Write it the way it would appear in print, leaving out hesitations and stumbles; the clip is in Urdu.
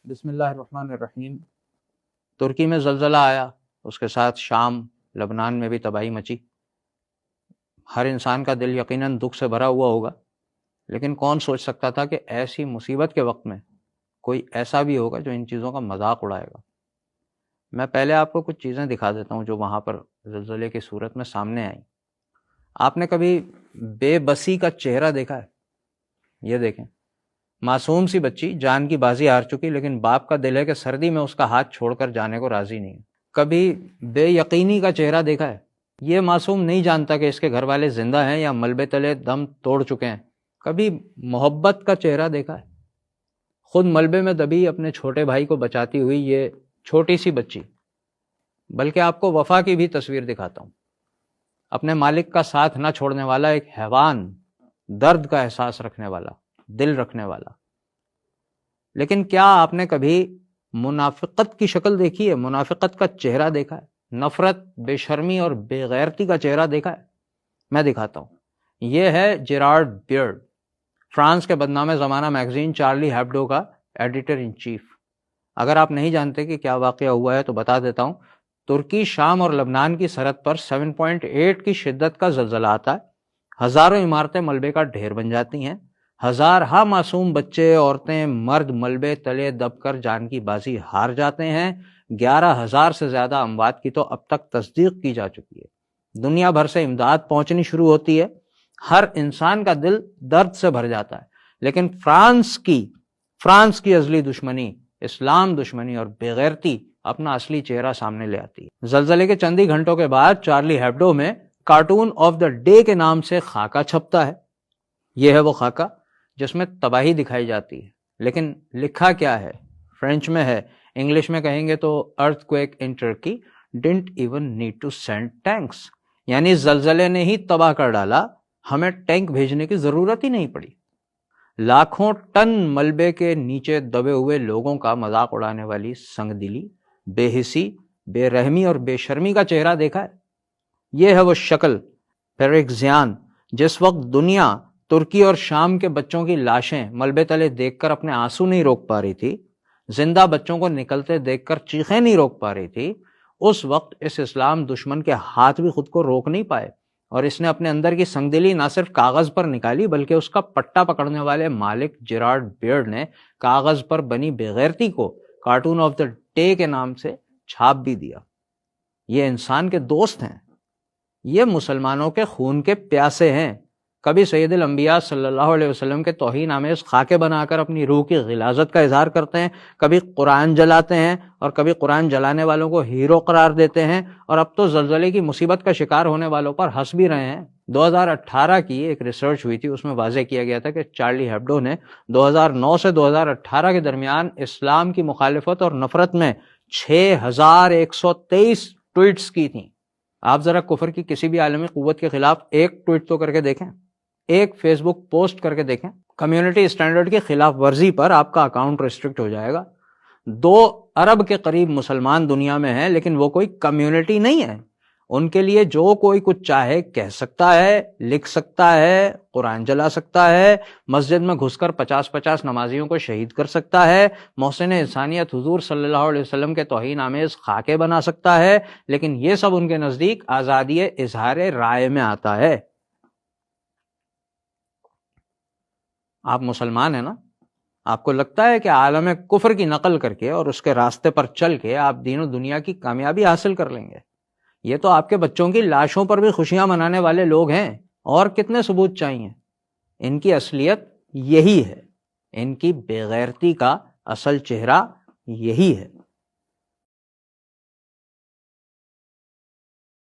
بسم اللہ الرحمن الرحیم۔ ترکی میں زلزلہ آیا، اس کے ساتھ شام، لبنان میں بھی تباہی مچی۔ ہر انسان کا دل یقیناً دکھ سے بھرا ہوا ہوگا، لیکن کون سوچ سکتا تھا کہ ایسی مصیبت کے وقت میں کوئی ایسا بھی ہوگا جو ان چیزوں کا مذاق اڑائے گا۔ میں پہلے آپ کو کچھ چیزیں دکھا دیتا ہوں جو وہاں پر زلزلے کی صورت میں سامنے آئیں۔ آپ نے کبھی بے بسی کا چہرہ دیکھا ہے؟ یہ دیکھیں، معصوم سی بچی جان کی بازی ہار چکی، لیکن باپ کا دل ہے کہ سردی میں اس کا ہاتھ چھوڑ کر جانے کو راضی نہیں ہے۔ کبھی بے یقینی کا چہرہ دیکھا ہے؟ یہ معصوم نہیں جانتا کہ اس کے گھر والے زندہ ہیں یا ملبے تلے دم توڑ چکے ہیں۔ کبھی محبت کا چہرہ دیکھا ہے؟ خود ملبے میں دبی اپنے چھوٹے بھائی کو بچاتی ہوئی یہ چھوٹی سی بچی۔ بلکہ آپ کو وفا کی بھی تصویر دکھاتا ہوں۔ اپنے مالک کا ساتھ نہ چھوڑنے والا ایک حیوان، درد کا احساس رکھنے والا، دل رکھنے والا۔ لیکن کیا آپ نے کبھی منافقت کی شکل دیکھی ہے؟ منافقت کا چہرہ دیکھا ہے؟ نفرت، بے شرمی اور بے غیرتی کا چہرہ دیکھا ہے؟ میں دکھاتا ہوں۔ یہ ہے جیرارڈ بیئرڈ، فرانس کے بدنام زمانہ میگزین چارلی ہیبڈو کا ایڈیٹر ان چیف۔ اگر آپ نہیں جانتے کہ کیا واقعہ ہوا ہے تو بتا دیتا ہوں۔ ترکی، شام اور لبنان کی سرحد پر 7.8 کی شدت کا زلزلہ آتا ہے۔ ہزاروں عمارتیں ملبے کا ڈھیر بن جاتی ہیں۔ ہزارہا معصوم بچے، عورتیں، مرد ملبے تلے دب کر جان کی بازی ہار جاتے ہیں۔ 11,000 سے زیادہ اموات کی تو اب تک تصدیق کی جا چکی ہے۔ دنیا بھر سے امداد پہنچنی شروع ہوتی ہے۔ ہر انسان کا دل درد سے بھر جاتا ہے۔ لیکن فرانس کی ازلی دشمنی، اسلام دشمنی اور بے غیرتی اپنا اصلی چہرہ سامنے لے آتی ہے۔ زلزلے کے چند ہی گھنٹوں کے بعد چارلی ہیبڈو میں کارٹون آف دا ڈے کے نام سے خاکہ چھپتا ہے۔ یہ ہے وہ خاکہ جس میں تباہی دکھائی جاتی ہے، لیکن لکھا کیا ہے؟ فرینچ میں ہے، انگلش میں کہیں گے تو earthquake in Turkey didn't even need to send tanks, یعنی زلزلے نے ہی تباہ کر ڈالا، ہمیں ٹینک بھیجنے کی ضرورت ہی نہیں پڑی۔ لاکھوں ٹن ملبے کے نیچے دبے ہوئے لوگوں کا مذاق اڑانے والی سنگ دلی، بے حسی، بے رحمی اور بے شرمی کا چہرہ دیکھا ہے؟ یہ ہے وہ شکل پیرگزیان جس وقت دنیا ترکی اور شام کے بچوں کی لاشیں ملبے تلے دیکھ کر اپنے آنسو نہیں روک پا رہی تھی، زندہ بچوں کو نکلتے دیکھ کر چیخیں نہیں روک پا رہی تھی، اس وقت اس اسلام دشمن کے ہاتھ بھی خود کو روک نہیں پائے، اور اس نے اپنے اندر کی سنگدلی نہ صرف کاغذ پر نکالی بلکہ اس کا پٹا پکڑنے والے مالک جیرارڈ بیئرڈ نے کاغذ پر بنی بےغیرتی کو کارٹون آف دا ڈے کے نام سے چھاپ بھی دیا۔ یہ انسان کے دوست ہیں، یہ مسلمانوں کے خون کے پیاسے ہیں۔ کبھی سید الانبیاء صلی اللہ علیہ وسلم کے توہین آمیز خاکے بنا کر اپنی روح کی غلاظت کا اظہار کرتے ہیں، کبھی قرآن جلاتے ہیں اور کبھی قرآن جلانے والوں کو ہیرو قرار دیتے ہیں، اور اب تو زلزلے کی مصیبت کا شکار ہونے والوں پر ہنس بھی رہے ہیں۔ 2018 کی ایک ریسرچ ہوئی تھی، اس میں واضح کیا گیا تھا کہ چارلی ہیبڈو نے 2009 سے 2018 کے درمیان اسلام کی مخالفت اور نفرت میں 6,123 ٹویٹس کی تھیں۔ آپ ذرا کفر کی کسی بھی عالمی قوت کے خلاف ایک ٹویٹ تو کر کے دیکھیں، ایک فیس بک پوسٹ کر کے دیکھیں۔ کمیونٹی اسٹینڈرڈ کی خلاف ورزی پر آپ کا اکاؤنٹ ریسٹرکٹ ہو جائے گا۔ 2 ارب کے قریب مسلمان دنیا میں ہیں، لیکن وہ کوئی کمیونٹی نہیں ہے۔ ان کے لیے جو کوئی کچھ چاہے کہہ سکتا ہے، لکھ سکتا ہے، قرآن جلا سکتا ہے، مسجد میں گھس کر 50 نمازیوں کو شہید کر سکتا ہے، محسن انسانیت حضور صلی اللہ علیہ وسلم کے توہین آمیز خاکے بنا سکتا ہے، لیکن یہ سب ان کے نزدیک آزادی اظہار رائے میں آتا ہے۔ آپ مسلمان ہیں نا؟ آپ کو لگتا ہے کہ عالم کفر کی نقل کر کے اور اس کے راستے پر چل کے آپ دین و دنیا کی کامیابی حاصل کر لیں گے؟ یہ تو آپ کے بچوں کی لاشوں پر بھی خوشیاں منانے والے لوگ ہیں، اور کتنے ثبوت چاہیے؟ ان کی اصلیت یہی ہے، ان کی بے غیرتی کا اصل چہرہ یہی ہے۔